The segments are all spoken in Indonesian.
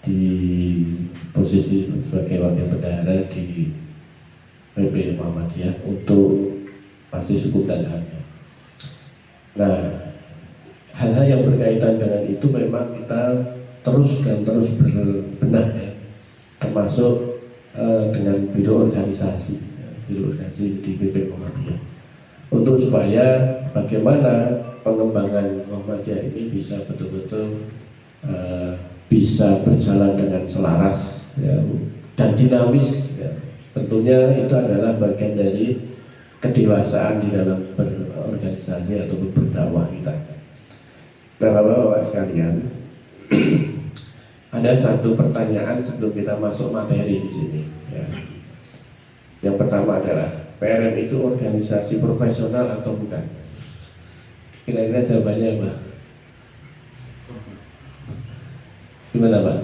di posisi sebagai wakil bendahara di PP Muhammadiyah untuk masih suku dan HAM. Nah, hal-hal yang berkaitan dengan itu memang kita terus berbenah ya, termasuk dengan biro organisasi di PP Muhammadiyah, untuk supaya bagaimana pengembangan Muhammadiyah ini bisa betul-betul bisa berjalan dengan selaras ya, dan dinamis ya. Tentunya itu adalah bagian dari kedewasaan di dalam berorganisasi atau berdakwah kita. Nah, Bapak-bapak sekalian, ada satu pertanyaan sebelum kita masuk materi di sini. Ya. Yang pertama adalah PRM itu organisasi profesional atau bukan? Kira-kira jawabannya apa? Gimana Pak?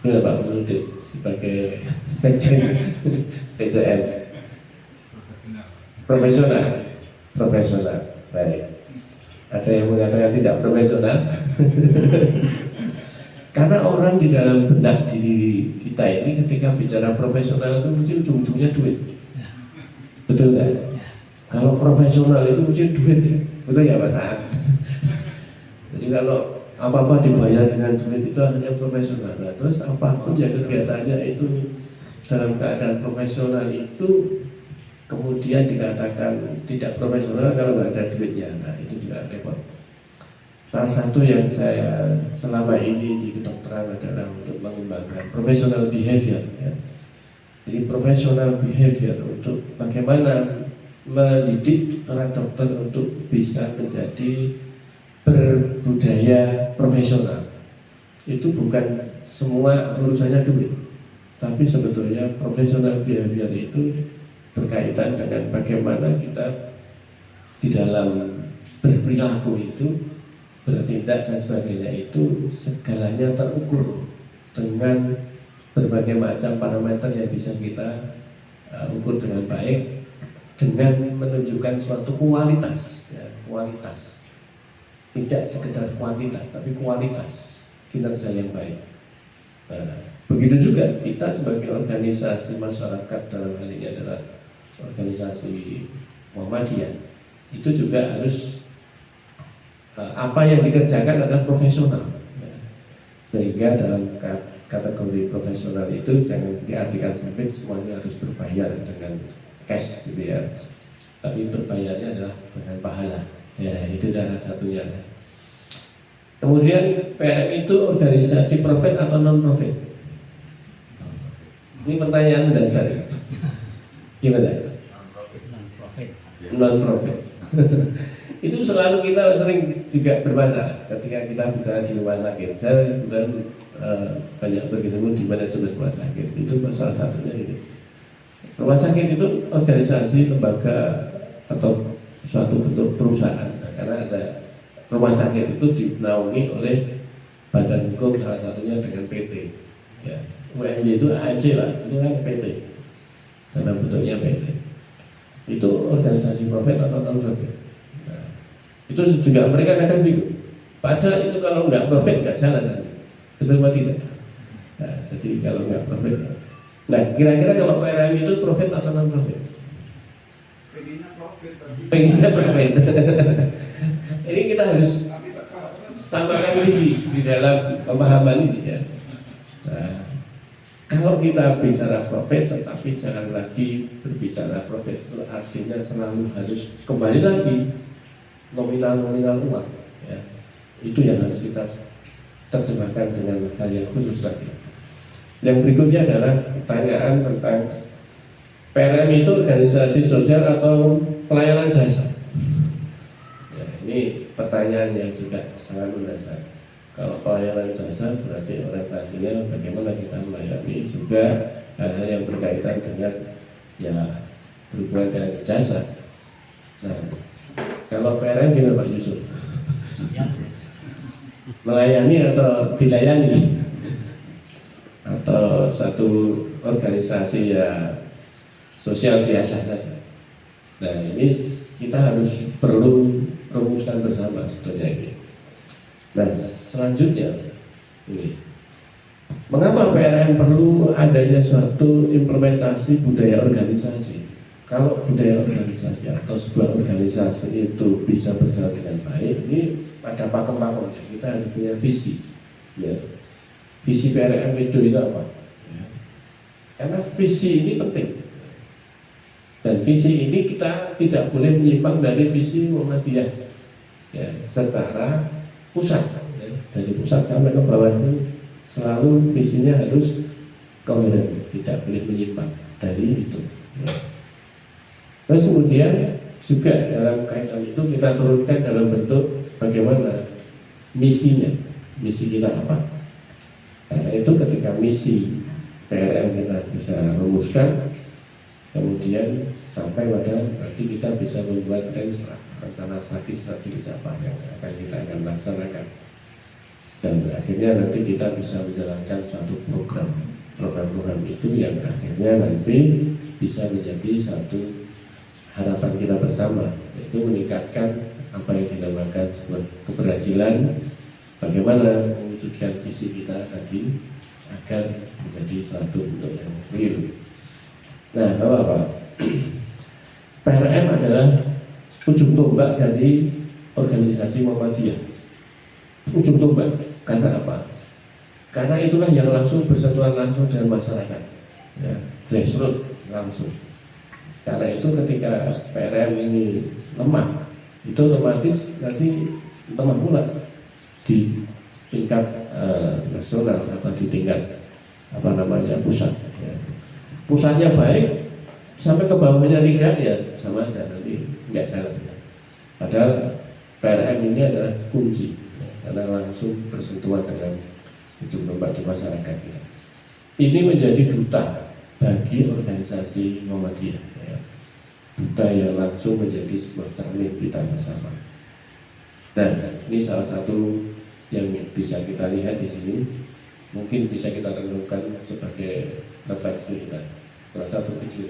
Gimana Pak Menurut sebagai sekjen PCM? Profesional. Baik. Ada yang mengatakan tidak profesional. Karena orang di dalam benak diri kita ini ketika bicara profesional itu mesti ujung-ujungnya duit. Betul nggak? Kalau profesional itu mesti duit. Betul ya Pak Saan? Jadi kalau apa-apa dibayar dengan duit itu hanya profesional. Nah, terus apapun yang kegiatannya itu dalam keadaan profesional itu kemudian dikatakan tidak profesional kalau nggak ada duitnya. Nah, itu juga repot. Salah satu yang saya selama ini di kedokteran adalah untuk mengembangkan professional behavior ya. Jadi professional behavior untuk bagaimana mendidik para dokter untuk bisa menjadi berbudaya profesional. Itu bukan semua urusannya duit, tapi sebetulnya professional behavior itu berkaitan dengan bagaimana kita di dalam berperilaku itu, bertindak dan sebagainya itu segalanya terukur dengan berbagai macam parameter yang bisa kita ukur dengan baik, dengan menunjukkan suatu kualitas ya, kualitas, tidak sekedar kuantitas tapi kualitas kinerja yang baik. Nah, begitu juga kita sebagai organisasi masyarakat, dalam hal ini adalah organisasi Muhammadiyah, itu juga harus apa yang dikerjakan adalah profesional ya. Sehingga dalam kategori profesional itu jangan diartikan sempit semuanya harus berbayar dengan cash gitu ya, tapi berbayarnya adalah dengan pahala ya, itu salah satunya. Kemudian PRM itu organisasi profit atau non profit? Ini pertanyaan dasar ya. Gimana? Non profit. Itu selalu kita sering juga bermasalah ketika kita bicara di rumah sakit. Saya kemudian banyak bertemu di manajemen rumah sakit. Itu salah satunya ini. Rumah sakit itu organisasi, lembaga atau suatu bentuk perusahaan. Karena ada rumah sakit itu dinaungi oleh badan hukum, salah satunya dengan PT. Ya, UMY itu AAC lah, itu kan PT. Dalam bentuknya PT. Itu organisasi profit atau non profit. Nah, itu juga mereka kadang bingung. Padahal itu kalau nggak profit nggak jalan kan, betul atau tidak? Nah, jadi kalau nggak profit, nah kira-kira kalau PRM itu profit atau non profit? Pengennya profit. Ini kita harus samakan visi di dalam pemahaman ini ya. Nah, kalau kita bicara profit, tetapi jangan lagi berbicara profit itu artinya selalu harus kembali lagi nominal uang ya. Itu yang harus kita terjemahkan dengan hal yang khusus lagi. Yang berikutnya adalah pertanyaan tentang PRM itu organisasi sosial atau pelayanan jasa. Ya, ini pertanyaan yang juga sangat mendasar. Kalau pelayanan jasa berarti orientasinya bagaimana kita melayani juga hal-hal yang berkaitan dengan ya berhubungan dengan jasa. Nah, kalau PRM gimana Pak Yusuf? Melayani atau dilayani? Atau satu organisasi ya sosial biasa saja? Nah, ini kita harus perlu rumuskan bersama sebetulnya ini. Nah, selanjutnya ini Mengapa PRM perlu adanya suatu implementasi budaya organisasi? Kalau budaya organisasi atau sebuah organisasi itu bisa berjalan dengan baik, ini ada pakem-pakemnya. Kita harus punya visi. Ya. Visi PRM itu apa? Ya. Karena visi ini penting. Dan visi ini kita tidak boleh menyimpang dari visi Muhammadiyah. Ya, secara pusat, ya. Dari pusat sampai ke bawah itu selalu visinya harus koheren, tidak boleh menyimpang dari itu. Ya. Terus kemudian juga dalam kaitan itu kita turunkan dalam bentuk bagaimana misinya, misi kita apa. Karena itu ketika misi PRM kita bisa rumuskan, kemudian sampai pada nanti kita bisa membuat rencana strategi apa yang kita akan laksanakan, dan akhirnya nanti kita bisa menjalankan suatu program itu yang akhirnya nanti bisa menjadi satu harapan kita bersama, yaitu meningkatkan apa yang dinamakan sebuah keberhasilan bagaimana mewujudkan visi kita tadi agar menjadi suatu bentuk yang real. Nah, apa? PRM adalah ujung tombak dari organisasi Muhammadiyah. Ujung tombak, karena apa? Karena itulah yang langsung bersentuhan langsung dengan masyarakat, ya, grassroots langsung. Karena itu ketika PRM ini lemah, itu otomatis nanti lemah pula di tingkat nasional atau di tingkat pusat. Ya. Pusatnya baik, sampai ke bawahnya tidak, ya sama aja nanti nggak jalan. Padahal PRM ini adalah kunci, ya, karena langsung bersentuhan dengan ujung tombak di masyarakat kita. Ini menjadi duta bagi organisasi Muhammadiyah, ya. Duta yang langsung menjadi sebuah cermin kita bersama. Dan ini salah satu yang bisa kita lihat di sini, mungkin bisa kita renungkan sebagai refleksi kita. Salah satu video.